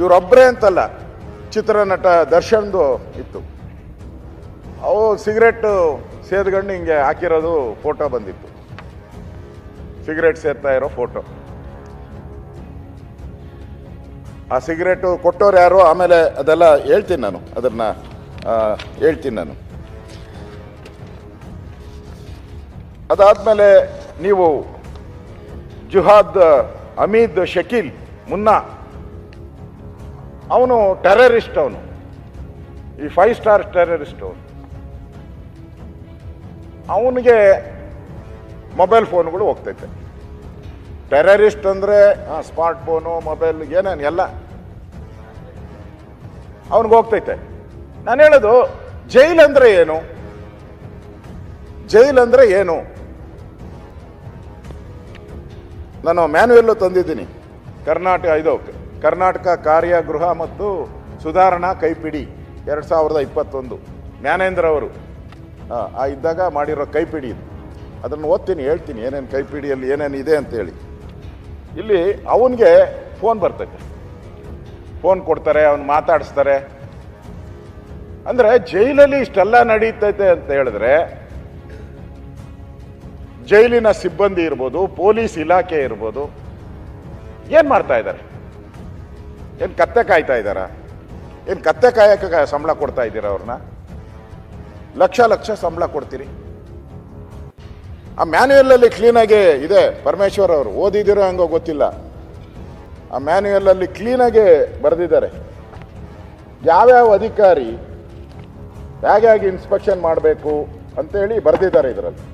ಇವರೊಬ್ಬರೇ ಅಂತಲ್ಲ, ಚಿತ್ರನಟ ದರ್ಶನ್ದು ಇತ್ತು. ಅವು ಸಿಗರೇಟ್ ಸೇದ್ಕೊಂಡು ಹಿಂಗೆ ಹಾಕಿರೋದು ಫೋಟೋ ಬಂದಿತ್ತು, ಸಿಗರೇಟ್ ಸೇರ್ತಾ ಇರೋ ಫೋಟೋ. ಆ ಸಿಗರೇಟು ಕೊಟ್ಟವ್ರು ಯಾರು, ಆಮೇಲೆ ಅದೆಲ್ಲ ಹೇಳ್ತೀನಿ ನಾನು, ಅದನ್ನ ಹೇಳ್ತೀನಿ ನಾನು. ಅದಾದ್ಮೇಲೆ ನೀವು ಜುಹಾದ್ ಹಮೀದ್ ಶಕೀಲ್ ಮುನ್ನಾ, ಅವನು ಟೆರರಿಸ್ಟ್, ಅವನು ಈ 5 ಸ್ಟಾರ್ ಟೆರರಿಸ್ಟ್. ಅವನಿಗೆ ಮೊಬೈಲ್ ಫೋನ್ಗಳು ಹೋಗ್ತೈತೆ. ಟೆರರಿಸ್ಟ್ ಅಂದರೆ ಸ್ಮಾರ್ಟ್ ಫೋನು, ಮೊಬೈಲ್, ಏನೇನು ಎಲ್ಲ ಅವನಿಗೆ ಹೋಗ್ತೈತೆ. ನಾನು ಹೇಳೋದು, ಜೈಲ್ ಅಂದ್ರೆ ಏನು? ಜೈಲ್ ಅಂದ್ರೆ ಏನು? ನಾನು ಮ್ಯಾನ್ಯುಯಲ್ಲು ತಂದಿದ್ದೀನಿ. ಕರ್ನಾಟಕ ಕಾರ್ಯಗೃಹ ಮತ್ತು ಸುಧಾರಣಾ ಕೈಪಿಡಿ 2021, ಜ್ಞಾನೇಂದ್ರ ಅವರು ಇದ್ದಾಗ ಮಾಡಿರೋ ಕೈಪಿಡಿ ಇದು. ಅದನ್ನು ಓದ್ತೀನಿ, ಹೇಳ್ತೀನಿ ಏನೇನು ಕೈಪಿಡಿಯಲ್ಲಿ ಏನೇನು ಇದೆ ಅಂತೇಳಿ. ಇಲ್ಲಿ ಅವನಿಗೆ ಫೋನ್ ಬರ್ತೈತೆ, ಫೋನ್ ಕೊಡ್ತಾರೆ, ಅವನು ಮಾತಾಡಿಸ್ತಾರೆ. ಅಂದರೆ ಜೈಲಲ್ಲಿ ಇಷ್ಟೆಲ್ಲ ನಡೀತೈತೆ ಅಂತ ಹೇಳಿದ್ರೆ, ಜೈಲಿನ ಸಿಬ್ಬಂದಿ ಇರ್ಬೋದು, ಪೊಲೀಸ್ ಇಲಾಖೆ ಇರ್ಬೋದು, ಏನು ಮಾಡ್ತಾ ಇದ್ದಾರೆ? ಏನು ಕತ್ತೆ ಕಾಯ್ತಾ ಇದ್ದಾರಾ? ಏನು ಕತ್ತೆ ಕಾಯಕ್ಕೆ ಸಂಬಳ ಕೊಡ್ತಾ ಇದ್ದೀರಾ ಅವ್ರನ್ನ? ಲಕ್ಷ ಸಂಬಳ ಕೊಡ್ತೀರಿ. ಆ ಮ್ಯಾನ್ಯುಯಲ್ ಕ್ಲೀನಾಗೆ ಇದೆ. ಪರಮೇಶ್ವರ್ ಅವರು ಓದಿದಿರೋ ಹಂಗೋ ಗೊತ್ತಿಲ್ಲ, ಆ ಮ್ಯಾನ್ಯುಯಲ್ ಕ್ಲೀನಾಗೆ ಬರೆದಿದ್ದಾರೆ. ಯಾವ್ಯಾವ ಅಧಿಕಾರಿ ಹೇಗೆ ಇನ್ಸ್ಪೆಕ್ಷನ್ ಮಾಡಬೇಕು ಅಂತೇಳಿ ಬರೆದಿದ್ದಾರೆ ಇದರಲ್ಲಿ.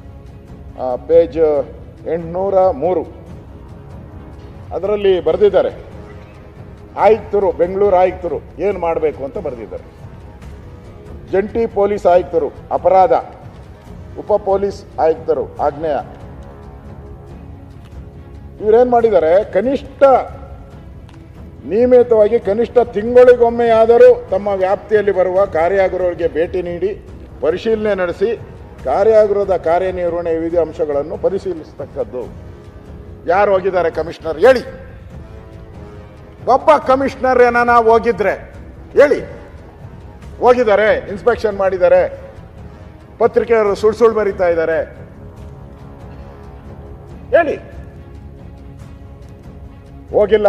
ಪೇಜ್ 803 ಅದರಲ್ಲಿ ಬರೆದಿದ್ದಾರೆ. ಆಯುಕ್ತರು, ಬೆಂಗಳೂರು ಆಯುಕ್ತರು ಏನು ಮಾಡಬೇಕು ಅಂತ ಬರೆದಿದ್ದಾರೆ. ಜಂಟಿ ಪೊಲೀಸ್ ಆಯುಕ್ತರು ಅಪರಾಧ, ಉಪ ಪೊಲೀಸ್ ಆಯುಕ್ತರು ಆಗ್ನೇಯ, ಇವರೇನ್ ಮಾಡಿದ್ದಾರೆ, ಕನಿಷ್ಠ ನಿಯಮಿತವಾಗಿ ಕನಿಷ್ಠ ತಿಂಗಳಿಗೊಮ್ಮೆಯಾದರೂ ತಮ್ಮ ವ್ಯಾಪ್ತಿಯಲ್ಲಿ ಬರುವ ಕಾರ್ಯಾಗೃಹಗಳಿಗೆ ಭೇಟಿ ನೀಡಿ ಪರಿಶೀಲನೆ ನಡೆಸಿ ಕಾರ್ಯಾಗೃಹದ ಕಾರ್ಯನಿರ್ವಹಣೆ ವಿವಿಧ ಅಂಶಗಳನ್ನು ಪರಿಶೀಲಿಸತಕ್ಕದ್ದು. ಯಾರು ಹೋಗಿದ್ದಾರೆ ಕಮಿಷನರ್ ಹೇಳಿ? ಒಬ್ಬ ಕಮಿಷನರ್ ಏನಾನ ಹೋಗಿದ್ರೆ ಹೇಳಿ. ಹೋಗಿದ್ದಾರೆ, ಇನ್ಸ್ಪೆಕ್ಷನ್ ಮಾಡಿದ್ದಾರೆ, ಪತ್ರಿಕೆಯವರು ಸುಳ್ಳು ಬರೀತಾ ಇದ್ದಾರೆ, ಹೇಳಿ. ಹೋಗಿಲ್ಲ.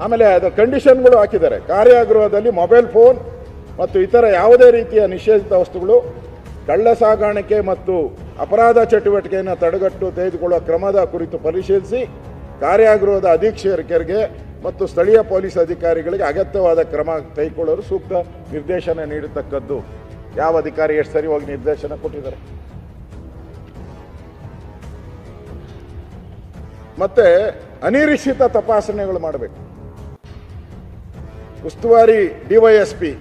ಆಮೇಲೆ ಅದು ಕಂಡೀಷನ್ಗಳು ಹಾಕಿದ್ದಾರೆ. ಕಾರ್ಯಾಗೃಹದಲ್ಲಿ ಮೊಬೈಲ್ ಫೋನ್ ಮತ್ತು ಇತರ ಯಾವುದೇ ರೀತಿಯ ನಿಷೇಧಿತ ವಸ್ತುಗಳು, ಕಳ್ಳ ಸಾಗಾಣಿಕೆ ಮತ್ತು ಅಪರಾಧ ಚಟುವಟಿಕೆಯನ್ನು ತಡೆಗಟ್ಟು ತೆಗೆದುಕೊಳ್ಳುವ ಕ್ರಮದ ಕುರಿತು ಪರಿಶೀಲಿಸಿ ಕಾರ್ಯಾಗೃಹದ ಅಧೀಕ್ಷಕರಿಗೆ ಮತ್ತು ಸ್ಥಳೀಯ ಪೊಲೀಸ್ ಅಧಿಕಾರಿಗಳಿಗೆ ಅಗತ್ಯವಾದ ಕ್ರಮ ಕೈಗೊಳ್ಳಲು ಸೂಕ್ತ ನಿರ್ದೇಶನ ನೀಡತಕ್ಕದ್ದು. ಯಾವ ಅಧಿಕಾರಿ ಎಷ್ಟು ಸರಿ ಹೋಗಿ ನಿರ್ದೇಶನ ಕೊಟ್ಟಿದ್ದಾರೆ? ಮತ್ತೆ ಅನಿರೀಕ್ಷಿತ ತಪಾಸಣೆಗಳು ಮಾಡಬೇಕು. ಉಸ್ತುವಾರಿ ಡಿವೈಎಸ್ಪಿ,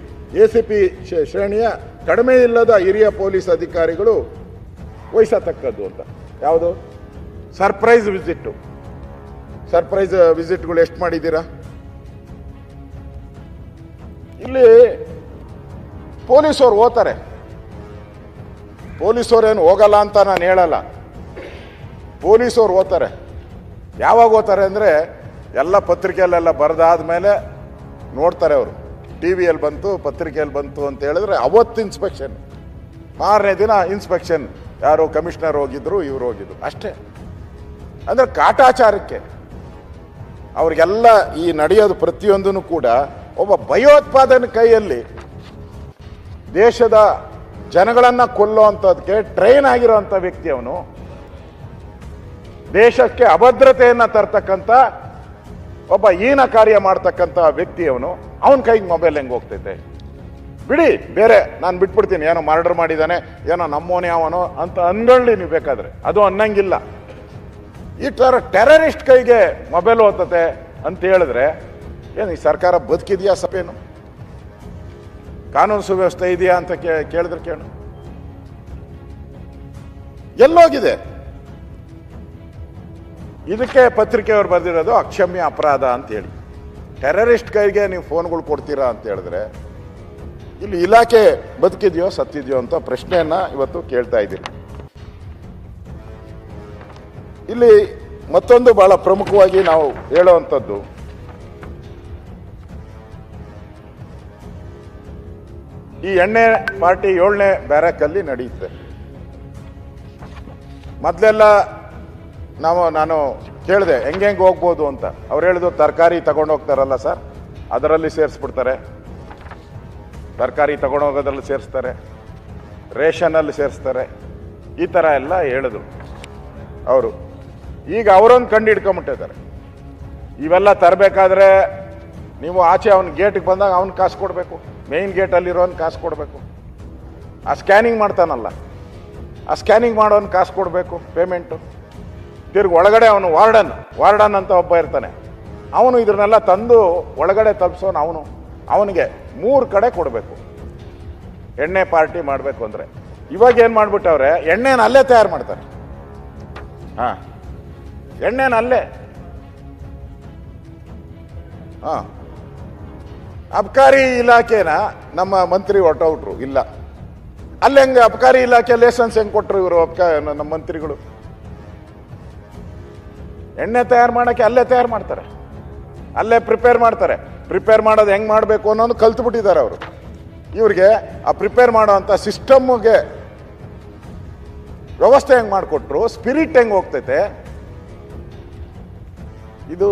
ಎಸಿಪಿ ಶ್ರೇಣಿಯ ಕಡಿಮೆ ಇಲ್ಲದ ಹಿರಿಯ ಪೊಲೀಸ್ ಅಧಿಕಾರಿಗಳು ವಹಿಸತಕ್ಕದ್ದು ಅಂತ. ಯಾವುದು? Surprise visit. ಸರ್ಪ್ರೈಸ್ ವಿಸಿಟ್ಗಳು ಎಷ್ಟು ಮಾಡಿದ್ದೀರಾ? ಇಲ್ಲಿ ಪೊಲೀಸವ್ರು ಹೋಗ್ತಾರೆ. ಪೊಲೀಸವ್ರೇನು ಹೋಗಲ್ಲ ಅಂತ ನಾನು ಹೇಳಲ್ಲ. ಪೊಲೀಸವ್ರು ಹೋಗ್ತಾರೆ. ಯಾವಾಗ ಹೋಗ್ತಾರೆ ಅಂದರೆ, ಎಲ್ಲ ಪತ್ರಿಕೆಯಲ್ಲೆಲ್ಲ ಬರೆದಾದ ಮೇಲೆ ನೋಡ್ತಾರೆ ಅವರು. ಟಿ ವಿಯಲ್ಲಿ ಬಂತು, ಪತ್ರಿಕೆಯಲ್ಲಿ ಬಂತು ಅಂತ ಹೇಳಿದ್ರೆ ಅವತ್ತು ಇನ್ಸ್ಪೆಕ್ಷನ್, ಮಾರನೇ ದಿನ ಇನ್ಸ್ಪೆಕ್ಷನ್. ಯಾರು ಕಮಿಷನರ್ ಹೋಗಿದ್ರು, ಇವರು ಹೋಗಿದ್ರು, ಅಷ್ಟೇ. ಅಂದರೆ ಕಾಟಾಚಾರಕ್ಕೆ ಅವ್ರಿಗೆಲ್ಲ ಈ ನಡೆಯೋದು ಪ್ರತಿಯೊಂದೂ ಕೂಡ ಒಬ್ಬ ಭಯೋತ್ಪಾದನೆ ಕೈಯಲ್ಲಿ ದೇಶದ ಜನಗಳನ್ನು ಕೊಲ್ಲುವಂಥದ್ದಕ್ಕೆ ಟ್ರೈನ್ ಆಗಿರೋಂಥ ವ್ಯಕ್ತಿ ಅವನು. ದೇಶಕ್ಕೆ ಅಭದ್ರತೆಯನ್ನು ತರ್ತಕ್ಕಂಥ ಒಬ್ಬ ಹೀನ ಕಾರ್ಯ ಮಾಡ್ತಕ್ಕಂಥ ವ್ಯಕ್ತಿ ಅವನು. ಅವನ ಕೈಗೆ ಮೊಬೈಲ್ ಹೆಂಗೆ ಹೋಗ್ತೈತೆ? ಬಿಡಿ, ಬೇರೆ ನಾನು ಬಿಟ್ಬಿಡ್ತೀನಿ. ಏನೋ ಮರ್ಡರ್ ಮಾಡಿದ್ದಾನೆ, ಏನೋ ನಮ್ಮೋನೆ ಅವನೋ ಅಂತ ಅನ್ಕೊಳ್ಳಿ ನೀವು ಬೇಕಾದ್ರೆ, ಅದು ಅನ್ನಂಗಿಲ್ಲ. ಈ ಥರ ಟೆರರಿಸ್ಟ್ ಕೈಗೆ ಮೊಬೈಲ್ ಹೋಗ್ತತೆ ಅಂತ ಹೇಳಿದ್ರೆ ಏನು ಈ ಸರ್ಕಾರ ಬದುಕಿದೆಯಾ? ಸಪೇನು ಕಾನೂನು ಸುವ್ಯವಸ್ಥೆ ಇದೆಯಾ ಅಂತ ಕೇಳಿದ್ರೆ ಕೇಳು. ಎಲ್ಲೋಗಿದೆ? ಇದಕ್ಕೆ ಪತ್ರಿಕೆಯವರು ಬರೆದಿರೋದು ಅಕ್ಷಮ್ಯ ಅಪರಾಧ ಅಂತ ಹೇಳಿ. ಟೆರರಿಸ್ಟ್ ಕೈಗೆ ನೀವು ಫೋನ್ಗಳು ಕೊಡ್ತೀರಾ ಅಂತ ಹೇಳಿದ್ರೆ ಇಲ್ಲಿ ಇಲಾಖೆ ಬದುಕಿದೆಯೋ ಸತ್ತಿದೆಯೋ ಅಂತ ಪ್ರಶ್ನೆಯನ್ನ ಇವತ್ತು ಕೇಳ್ತಾ ಇದ್ದೀರಿ. ಇಲ್ಲಿ ಮತ್ತೊಂದು ಬಹಳ ಪ್ರಮುಖವಾಗಿ ನಾವು ಹೇಳುವಂಥದ್ದು, ಈ ಎಣ್ಣೆ ಪಾರ್ಟಿ 7ನೇ ಬ್ಯಾರಕಲ್ಲಿ ನಡೆಯುತ್ತೆ. ಮೊದಲೆಲ್ಲ ನಾನು ಕೇಳಿದೆ ಹೆಂಗೆ ಹೋಗ್ಬೋದು ಅಂತ. ಅವ್ರು ಹೇಳಿದ್ರು ತರಕಾರಿ ತಗೊಂಡೋಗ್ತಾರಲ್ಲ ಸರ್, ಅದರಲ್ಲಿ ಸೇರಿಸ್ಬಿಡ್ತಾರೆ, ತರಕಾರಿ ತಗೊಂಡೋಗೋದ್ರಲ್ಲಿ ಸೇರಿಸ್ತಾರೆ, ರೇಷನಲ್ಲಿ ಸೇರಿಸ್ತಾರೆ, ಈ ಥರ ಎಲ್ಲ ಹೇಳಿದ್ರು ಅವರು. ಈಗ ಅವರೊಂದು ಕಂಡು ಹಿಡ್ಕೊಂಬಿಟ್ಟಿದ್ದಾರೆ. ಇವೆಲ್ಲ ತರಬೇಕಾದ್ರೆ ನೀವು ಆಚೆ ಅವ್ನ ಗೇಟಿಗೆ ಬಂದಾಗ ಅವ್ನ ಕಾಸು ಕೊಡಬೇಕು, ಮೇಯ್ನ್ ಗೇಟಲ್ಲಿರೋನ್ ಕಾಸು ಕೊಡಬೇಕು. ಆ ಸ್ಕ್ಯಾನಿಂಗ್ ಮಾಡ್ತಾನಲ್ಲ, ಆ ಸ್ಕ್ಯಾನಿಂಗ್ ಮಾಡೋನ್ ಕಾಸು ಕೊಡಬೇಕು ಪೇಮೆಂಟು. ತಿರ್ಗಿ ಒಳಗಡೆ ಅವನು ವಾರ್ಡನ್ ಅಂತ ಒಬ್ಬ ಇರ್ತಾನೆ, ಅವನು ಇದನ್ನೆಲ್ಲ ತಂದು ಒಳಗಡೆ ತಲುಪಿಸೋನು ಅವನಿಗೆ 3 ಕಡೆ ಕೊಡಬೇಕು ಎಣ್ಣೆ ಪಾರ್ಟಿ ಮಾಡಬೇಕು ಅಂದರೆ. ಇವಾಗ ಏನು ಮಾಡ್ಬಿಟ್ಟವ್ರೆ, ಎಣ್ಣೆನ ಅಲ್ಲೇ ತಯಾರು ಮಾಡ್ತಾರೆ. ಹಾಂ, ಎಣ್ಣೆನ ಅಲ್ಲೇ. ಹಾಂ, ಅಬ್ಕಾರಿ ಇಲಾಖೆನ ನಮ್ಮ ಮಂತ್ರಿ ಹೊರಟೋಗ್ಬಿಟ್ರು. ಇಲ್ಲ, ಅಲ್ಲಿ ಹೆಂಗೆ ಅಬ್ಕಾರಿ ಇಲಾಖೆ ಲೈಸೆನ್ಸ್ ಹೆಂಗೆ ಕೊಟ್ಟರು ಇವರು ನಮ್ಮ ಮಂತ್ರಿಗಳು? ಎಣ್ಣೆ ತಯಾರು ಮಾಡೋಕ್ಕೆ ಅಲ್ಲೇ ತಯಾರು ಮಾಡ್ತಾರೆ, ಅಲ್ಲೇ ಪ್ರಿಪೇರ್ ಮಾಡ್ತಾರೆ. ಪ್ರಿಪೇರ್ ಮಾಡೋದು ಹೆಂಗೆ ಮಾಡಬೇಕು ಅನ್ನೋದು ಕಲ್ತ್ಬಿಟ್ಟಿದ್ದಾರೆ ಅವರು. ಇವ್ರಿಗೆ ಆ ಪ್ರಿಪೇರ್ ಮಾಡೋ ಅಂಥ ಸಿಸ್ಟಮ್ಗೆ ವ್ಯವಸ್ಥೆ ಹೆಂಗೆ ಮಾಡಿಕೊಟ್ರು, ಸ್ಪಿರಿಟ್ ಹೆಂಗೆ ಹೋಗ್ತೈತೆ. ಇದು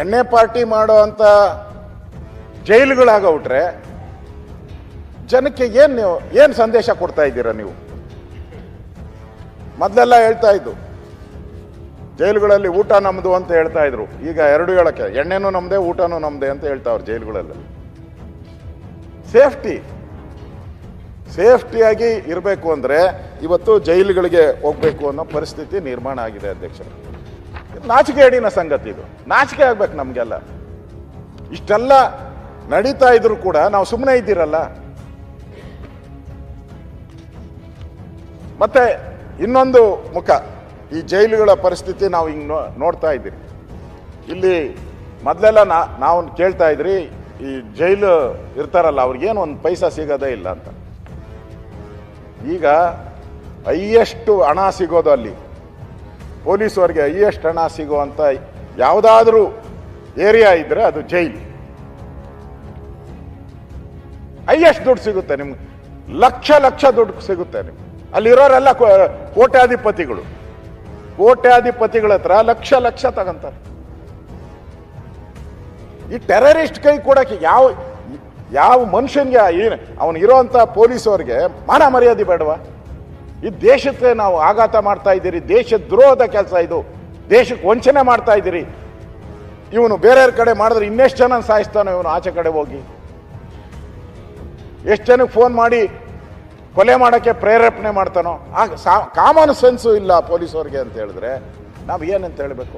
ಎಣ್ಣೆ ಪಾರ್ಟಿ ಮಾಡೋ ಅಂಥ ಜೈಲುಗಳಾಗೋಗ್ಬಿಟ್ರೆ ಜನಕ್ಕೆ ಏನು ಸಂದೇಶ ಕೊಡ್ತಾ ಇದ್ದೀರಾ ನೀವು? ಮೊದಲೆಲ್ಲ ಹೇಳ್ತಾ ಇದ್ದು ಜೈಲುಗಳಲ್ಲಿ ಊಟ ನಮ್ಮದು ಅಂತ ಹೇಳ್ತಾ ಇದ್ರು. ಈಗ 2 ಹೇಳಕ್ಕೆ, ಎಣ್ಣೆನೂ ನಮ್ಮದೇ ಊಟನೂ ನಮ್ಮದೇ ಅಂತ ಹೇಳ್ತಾವ್ರು ಜೈಲುಗಳಲ್ಲಿ. ಸೇಫ್ಟಿಯಾಗಿ ಇರಬೇಕು ಅಂದರೆ ಇವತ್ತು ಜೈಲುಗಳಿಗೆ ಹೋಗ್ಬೇಕು ಅನ್ನೋ ಪರಿಸ್ಥಿತಿ ನಿರ್ಮಾಣ ಆಗಿದೆ ಅಧ್ಯಕ್ಷರು. ನಾಚಿಕೆಗೇಡಿನ ಸಂಗತಿ ಇದು, ನಾಚಿಕೆ ಆಗ್ಬೇಕು ನಮಗೆಲ್ಲ. ಇಷ್ಟೆಲ್ಲ ನಡೀತಾ ಇದ್ರು ಕೂಡ ನಾವು ಸುಮ್ಮನೆ ಇದ್ದೀರಲ್ಲ. ಮತ್ತೆ ಇನ್ನೊಂದು ಮುಖ, ಈ ಜೈಲುಗಳ ಪರಿಸ್ಥಿತಿ ನಾವು ಹಿಂಗೆ ನೋಡ್ತಾ ಇದ್ದೀರಿ. ಇಲ್ಲಿ ಮೊದಲೆಲ್ಲ ನಾವು ಕೇಳ್ತಾ ಇದ್ರಿ, ಈ ಜೈಲು ಇರ್ತಾರಲ್ಲ ಅವ್ರಿಗೇನು ಒಂದು ಪೈಸಾ ಸಿಗೋದೇ ಇಲ್ಲ ಅಂತ. ಈಗ ಹೈಯೆಸ್ಟ್ ಹಣ ಸಿಗೋದು ಅಲ್ಲಿ ಪೊಲೀಸವ್ರಿಗೆ, ಹೈಯೆಸ್ಟ್ ಹಣ ಸಿಗೋ ಅಂತ ಯಾವುದಾದ್ರೂ ಏರಿಯಾ ಇದ್ರೆ ಅದು ಜೈಲು. ಹೈಯೆಸ್ಟ್ ದುಡ್ಡು ಸಿಗುತ್ತೆ ನಿಮ್ಗೆ, ಲಕ್ಷ ದುಡ್ಡು ಸಿಗುತ್ತೆ ನಿಮ್ಗೆ. ಅಲ್ಲಿರೋರೆಲ್ಲ ಕೋಟ್ಯಾಧಿಪತಿಗಳ ಹತ್ರ ಲಕ್ಷ ತಗೊಂತಾರೆ. ಈ ಟೆರರಿಸ್ಟ್ ಕೈ ಕೊಡಕ್ಕೆ ಯಾವ ಮನುಷ್ಯನ್ಗೆ ಏನು ಅವನಿರೋಂಥ ಪೊಲೀಸವ್ರಿಗೆ ಮಾನ ಮರ್ಯಾದೆ ಬೇಡವಾ? ಈ ದೇಶಕ್ಕೆ ನಾವು ಆಘಾತ ಮಾಡ್ತಾ ಇದ್ದೀರಿ, ದೇಶ ದ್ರೋಹದ ಕೆಲಸ ಇದು, ದೇಶಕ್ಕೆ ವಂಚನೆ ಮಾಡ್ತಾ ಇದ್ದೀರಿ. ಇವನು ಬೇರೆಯವ್ರ ಕಡೆ ಮಾಡಿದ್ರೆ ಇನ್ನೆಷ್ಟು ಜನ ಸಾಯಿಸ್ತಾನೋ ಇವನು ಆಚೆ ಕಡೆ ಹೋಗಿ, ಎಷ್ಟು ಜನಕ್ಕೆ ಫೋನ್ ಮಾಡಿ ಕೊಲೆ ಮಾಡೋಕ್ಕೆ ಪ್ರೇರೇಪಣೆ ಮಾಡ್ತಾನೋ. ಕಾಮನ್ ಸೆನ್ಸು ಇಲ್ಲ ಪೊಲೀಸವ್ರಿಗೆ ಅಂತ ಹೇಳಿದ್ರೆ ನಾವು ಏನಂತ ಹೇಳಬೇಕು?